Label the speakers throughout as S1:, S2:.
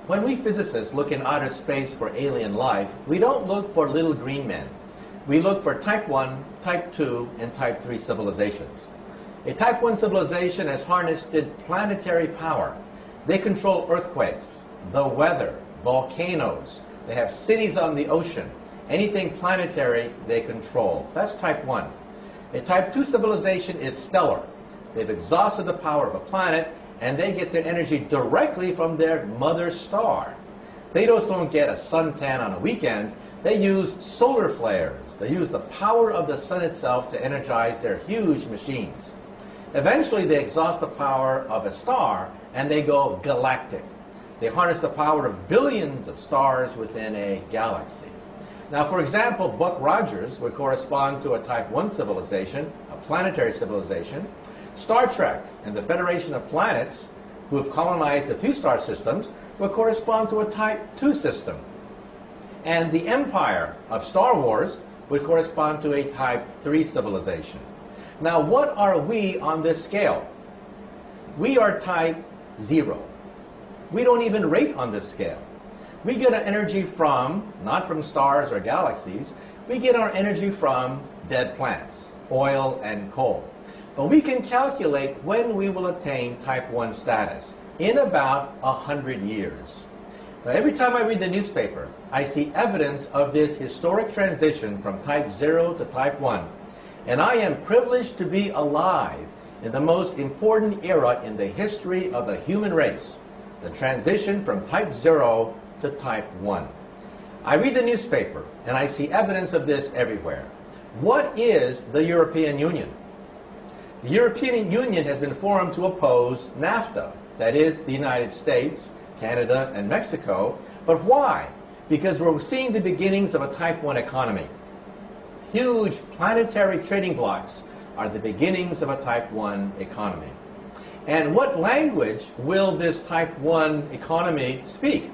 S1: When we physicists look in outer space for alien life, we don't look for little green men. We look for type 1, type 2, and type 3 civilizations. A type 1 civilization has harnessed planetary power. They control earthquakes, the weather, volcanoes. They have cities on the ocean. Anything planetary, they control. That's type 1. A type 2 civilization is stellar. They've exhausted the power of a planet, and they get their energy directly from their mother star. They just don't get a suntan on a weekend. They use solar flares. They use the power of the sun itself to energize their huge machines. Eventually, they exhaust the power of a star, and they go galactic. They harness the power of billions of stars within a galaxy. Now, for example, Buck Rogers would correspond to a type 1 civilization, a planetary civilization. Star Trek and the Federation of Planets, who have colonized a few star systems, would correspond to a type 2 system. And the Empire of Star Wars would correspond to a type 3 civilization. Now, what are we on this scale? We are type 0. We don't even rate on this scale. We get our energy from, not from stars or galaxies, we get our energy from dead plants, oil and coal. But we can calculate when we will attain type 1 status, in about 100 years. Now, every time I read the newspaper, I see evidence of this historic transition from type 0 to type 1. And I am privileged to be alive in the most important era in the history of the human race, the transition from type 0 to type 1. I read the newspaper, and I see evidence of this everywhere. What is the European Union? The European Union has been formed to oppose NAFTA, that is, the United States, Canada, and Mexico. But why? Because we're seeing the beginnings of a type 1 economy. Huge planetary trading blocks are the beginnings of a type 1 economy. And what language will this type 1 economy speak?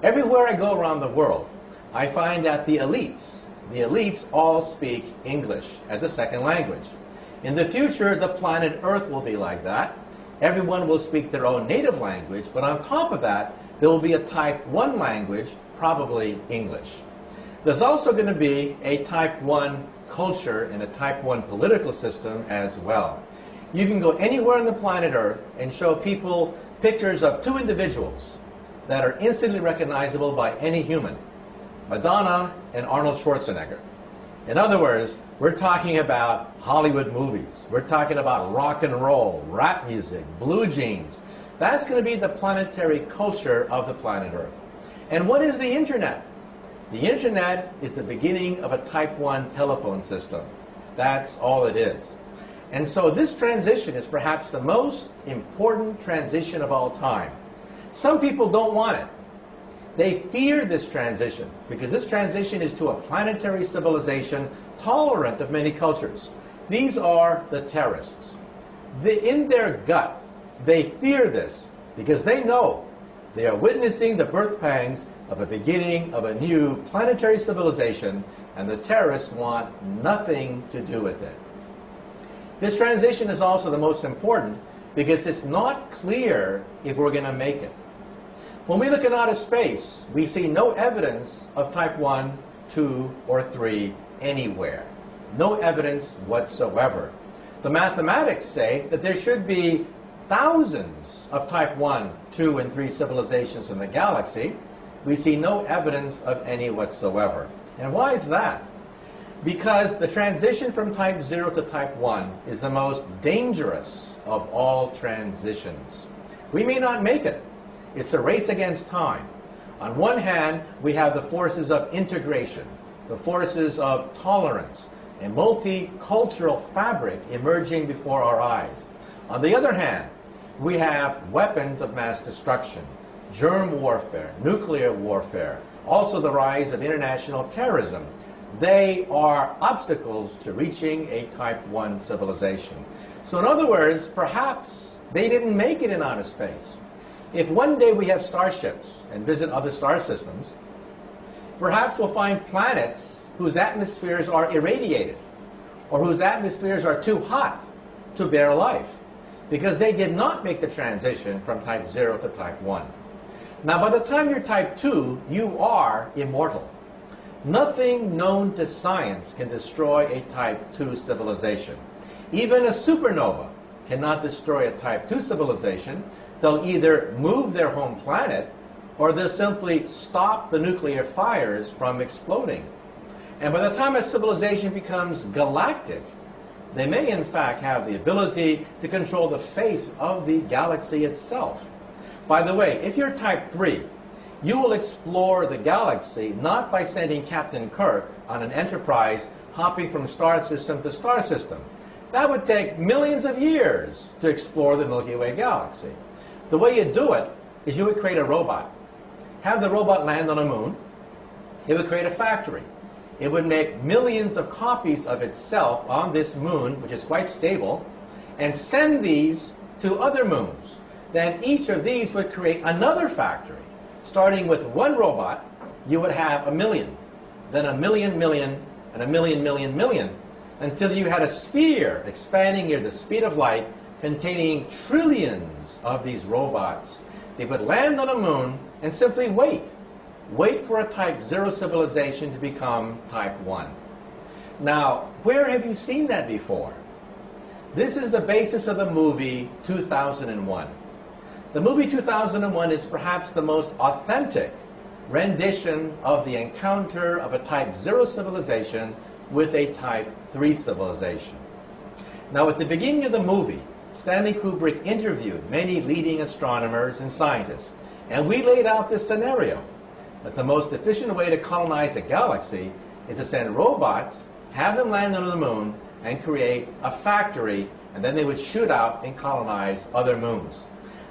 S1: Everywhere I go around the world, I find that the elites all speak English as a second language. In the future, the planet Earth will be like that. Everyone will speak their own native language, but on top of that, there will be a type 1 language, probably English. There's also going to be a type 1 culture and a type 1 political system as well. You can go anywhere on the planet Earth and show people pictures of two individuals that are instantly recognizable by any human, Madonna and Arnold Schwarzenegger. In other words, we're talking about Hollywood movies. We're talking about rock and roll, rap music, blue jeans. That's going to be the planetary culture of the planet Earth. And what is the Internet? The Internet is the beginning of a type 1 telephone system. That's all it is. And so this transition is perhaps the most important transition of all time. Some people don't want it. They fear this transition because this transition is to a planetary civilization tolerant of many cultures. These are the terrorists. In their gut, they fear this because they know they are witnessing the birth pangs of a beginning of a new planetary civilization, and the terrorists want nothing to do with it. This transition is also the most important because it's not clear if we're going to make it. When we look at outer space, we see no evidence of type 1, 2, or 3 anywhere. No evidence whatsoever. The mathematics say that there should be thousands of type 1, 2, and 3 civilizations in the galaxy. We see no evidence of any whatsoever. And why is that? Because the transition from type 0 to type 1 is the most dangerous of all transitions. We may not make it. It's a race against time. On one hand, we have the forces of integration, the forces of tolerance, a multicultural fabric emerging before our eyes. On the other hand, we have weapons of mass destruction, germ warfare, nuclear warfare, also the rise of international terrorism. They are obstacles to reaching a type 1 civilization. So in other words, perhaps they didn't make it in outer space. If one day we have starships and visit other star systems, perhaps we'll find planets whose atmospheres are irradiated or whose atmospheres are too hot to bear life because they did not make the transition from type 0 to type 1. Now, by the time you're type 2, you are immortal. Nothing known to science can destroy a type 2 civilization. Even a supernova cannot destroy a type 2 civilization. They'll either move their home planet or they'll simply stop the nuclear fires from exploding. And by the time a civilization becomes galactic, they may in fact have the ability to control the fate of the galaxy itself. By the way, if you're type 3, you will explore the galaxy not by sending Captain Kirk on an Enterprise hopping from star system to star system. That would take millions of years to explore the Milky Way galaxy. The way you do it is you would create a robot. Have the robot land on a moon. It would create a factory. It would make millions of copies of itself on this moon, which is quite stable, and send these to other moons. Then each of these would create another factory. Starting with one robot, you would have a million, then a million million, and a million million million, until you had a sphere expanding near the speed of light, containing trillions of these robots. They would land on a moon and simply wait. Wait for a type 0 civilization to become type 1. Now, where have you seen that before? This is the basis of the movie 2001. The movie 2001 is perhaps the most authentic rendition of the encounter of a type 0 civilization with a type 3 civilization. Now, at the beginning of the movie, Stanley Kubrick interviewed many leading astronomers and scientists, and we laid out this scenario, that the most efficient way to colonize a galaxy is to send robots, have them land on the moon, and create a factory, and then they would shoot out and colonize other moons.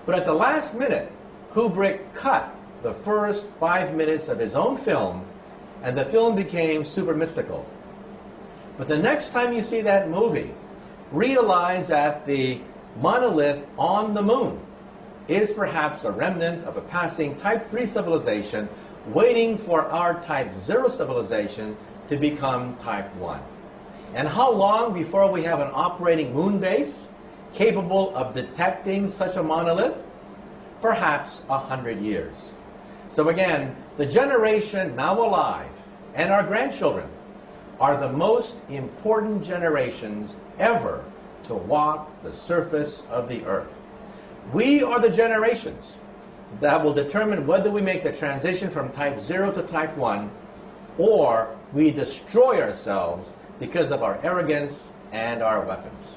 S1: But at the last minute, Kubrick cut the first 5 minutes of his own film, and the film became super mystical. But the next time you see that movie, realize that the monolith on the moon is perhaps a remnant of a passing type 3 civilization waiting for our type 0 civilization to become type 1. And how long before we have an operating moon base capable of detecting such a monolith? Perhaps 100 years. So again, the generation now alive and our grandchildren are the most important generations ever to walk the surface of the earth. We are the generations that will determine whether we make the transition from type 0 to type 1 or we destroy ourselves because of our arrogance and our weapons.